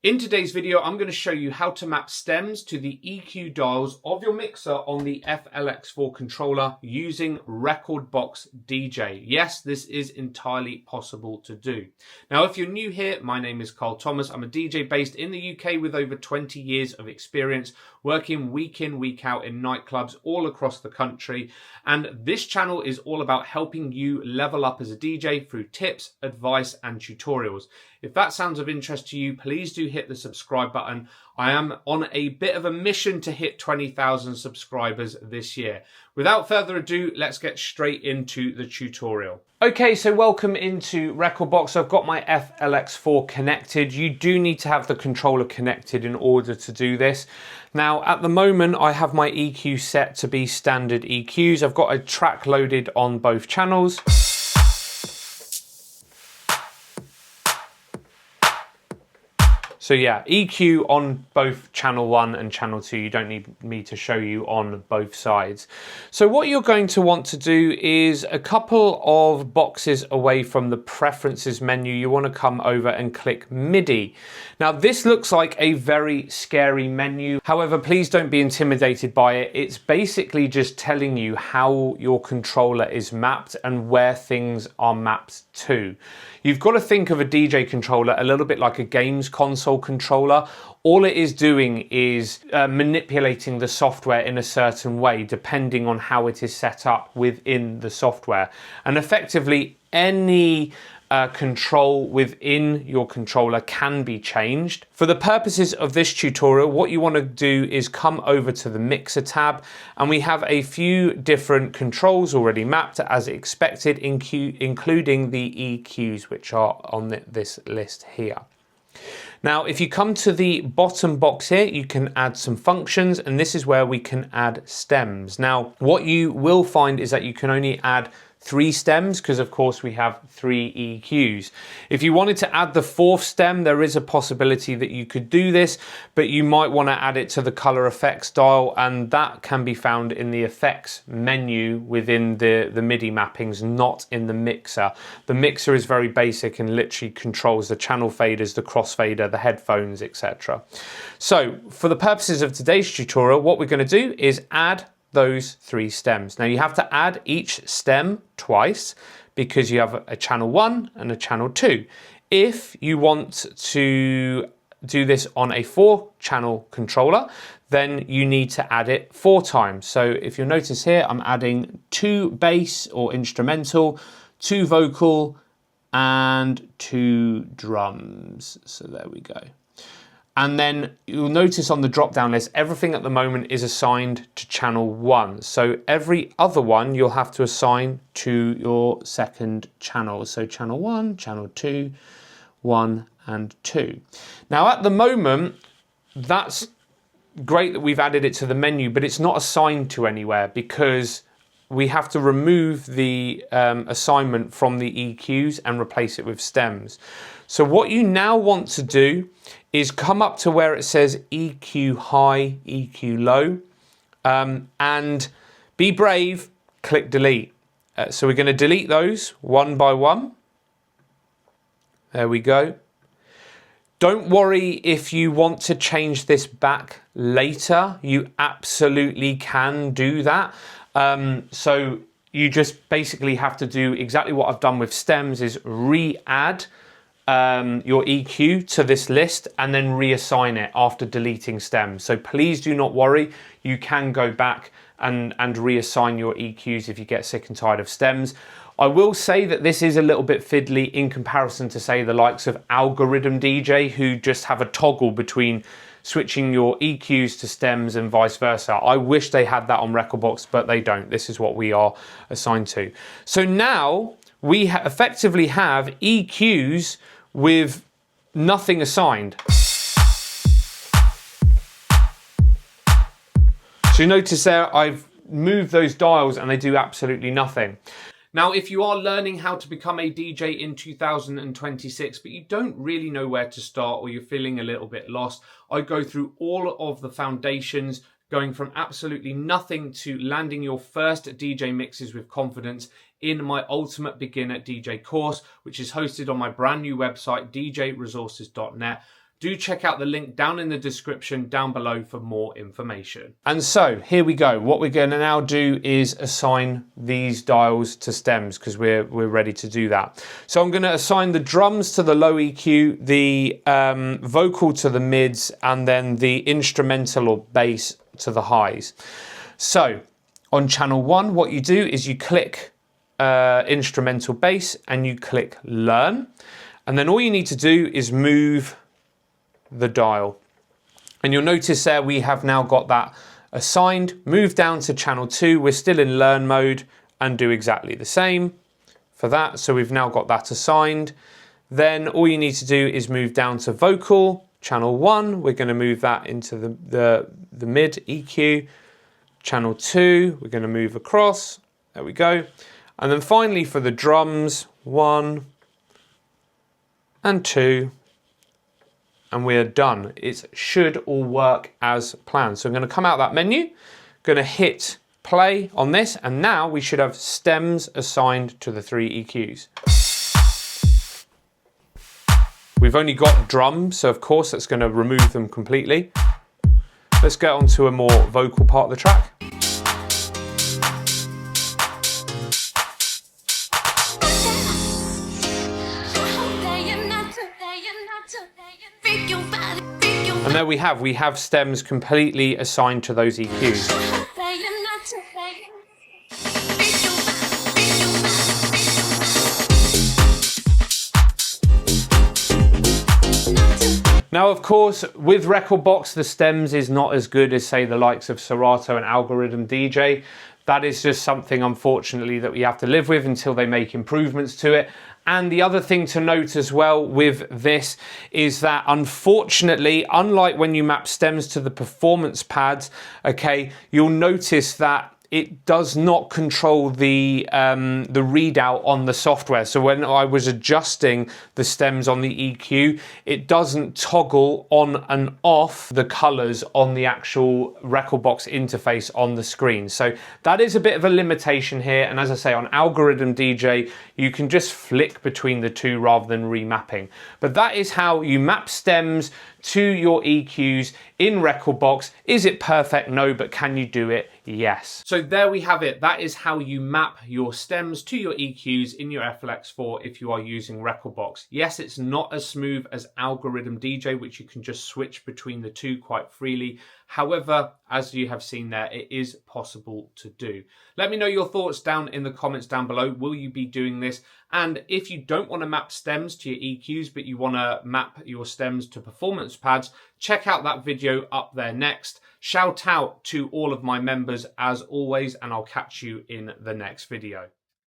In today's video, I'm going to show you how to map stems to the EQ dials of your mixer on the FLX4 controller using Rekordbox DJ. Yes, this is entirely possible to do. Now, if you're new here, my name is KARLTHOMAS. I'm a DJ based in the UK with over 20 years of experience working week in, week out in nightclubs all across the country. And this channel is all about helping you level up as a DJ through tips, advice, and tutorials. If that sounds of interest to you, please do hit the subscribe button. I am on a bit of a mission to hit 20,000 subscribers this year. Without further ado, let's get straight into the tutorial. Okay, so welcome into Rekordbox. I've got my FLX4 connected. You do need to have the controller connected in order to do this. Now, at the moment, I have my EQ set to be standard EQs. I've got a track loaded on both channels. So yeah, EQ on both channel 1 and channel 2. You don't need me to show you on both sides. So what you're going to want to do is a couple of boxes away from the preferences menu, you want to come over and click MIDI. Now this looks like a very scary menu. However, please don't be intimidated by it. It's basically just telling you how your controller is mapped and where things are mapped to. You've got to think of a DJ controller a little bit like a games console controller. All it is doing is manipulating the software in a certain way depending on how it is set up within the software. And effectively any control within your controller can be changed. For the purposes of this tutorial, what you want to do is come over to the mixer tab, and we have a few different controls already mapped as expected, including the EQs, which are on this list here. Now, if you come to the bottom box here, you can add some functions, and this is where we can add stems. Now, what you will find is that you can only add 3 stems because of course we have 3 EQs. If you wanted to add the 4th stem, there is a possibility that you could do this, but you might want to add it to the color effects dial, and that can be found in the effects menu within the MIDI mappings, not in the mixer. The mixer is very basic and literally controls the channel faders, the crossfader, the headphones, etc. So for the purposes of today's tutorial, what we're going to do is add those 3 stems. Now you have to add each stem twice because you have a channel 1 and a channel 2. If you want to do this on a 4-channel controller, then you need to add it 4 times. So if you'll notice here, I'm adding 2 bass or instrumental, 2 vocal, and 2 drums. So there we go. And then you'll notice on the drop-down list, everything at the moment is assigned to channel 1. So every other one you'll have to assign to your second channel. So channel 1, channel 2, 1 and 2. Now at the moment, that's great that we've added it to the menu, but it's not assigned to anywhere because we have to remove the assignment from the EQs and replace it with stems. So what you now want to do is come up to where it says EQ high, EQ low, and be brave, click delete. So we're going to delete those one by one. There we go. Don't worry if you want to change this back later, you absolutely can do that. So you just basically have to do exactly what I've done with stems, is re-add your EQ to this list and then reassign it after deleting stems. So please do not worry, you can go back and reassign your EQs if you get sick and tired of stems. I will say that this is a little bit fiddly in comparison to, say, the likes of Algorithm DJ, who just have a toggle between switching your EQs to stems and vice versa. I wish they had that on Rekordbox, but they don't. This is what we are assigned to. So now we effectively have EQs with nothing assigned. So you notice there I've moved those dials and they do absolutely nothing. Now, if you are learning how to become a DJ in 2026, but you don't really know where to start or you're feeling a little bit lost, I go through all of the foundations, going from absolutely nothing to landing your first DJ mixes with confidence in my Ultimate Beginner DJ course, which is hosted on my brand new website, djresources.net. do check out the link down in the description down below for more information. And so here we go. What we're going to now do is assign these dials to stems because we're ready to do that. So I'm going to assign the drums to the low EQ, the vocal to the mids, and then the instrumental or bass to the highs. So on channel 1, what you do is you click instrumental bass and you click learn. And then all you need to do is move the dial. And you'll notice there we have now got that assigned. Move down to channel 2. We're still in learn mode and do exactly the same for that. So we've now got that assigned. Then all you need to do is move down to vocal, channel 1. We're going to move that into the mid EQ. Channel 2, we're going to move across. There we go. And then finally for the drums, 1 and 2. And we're done. It should all work as planned. So I'm going to come out that menu, going to hit play on this, and now we should have stems assigned to the 3 EQs. We've only got drums, so of course that's going to remove them completely. Let's get on to a more vocal part of the track. And there we have stems completely assigned to those EQs. Now, of course, with Rekordbox, the stems is not as good as, say, the likes of Serato and Algorithm DJ. That is just something, unfortunately, that we have to live with until they make improvements to it. And the other thing to note as well with this is that, unfortunately, unlike when you map stems to the performance pads, okay, you'll notice that it does not control the readout on the software. So when I was adjusting the stems on the EQ, it doesn't toggle on and off the colors on the actual Rekordbox interface on the screen. So that is a bit of a limitation here. And as I say, on Algorithm DJ, you can just flick between the two rather than remapping. But that is how you map stems to your EQs in Rekordbox. Is it perfect? No, but can you do it? Yes. So there we have it. That is how you map your stems to your EQs in your FLX4 if you are using Rekordbox. Yes, it's not as smooth as Algorithm DJ, which you can just switch between the two quite freely. However, as you have seen there, it is possible to do. Let me know your thoughts down in the comments down below. Will you be doing this? And if you don't want to map stems to your EQs, but you want to map your stems to performance pads, check out that video up there next. Shout out to all of my members as always, and I'll catch you in the next video.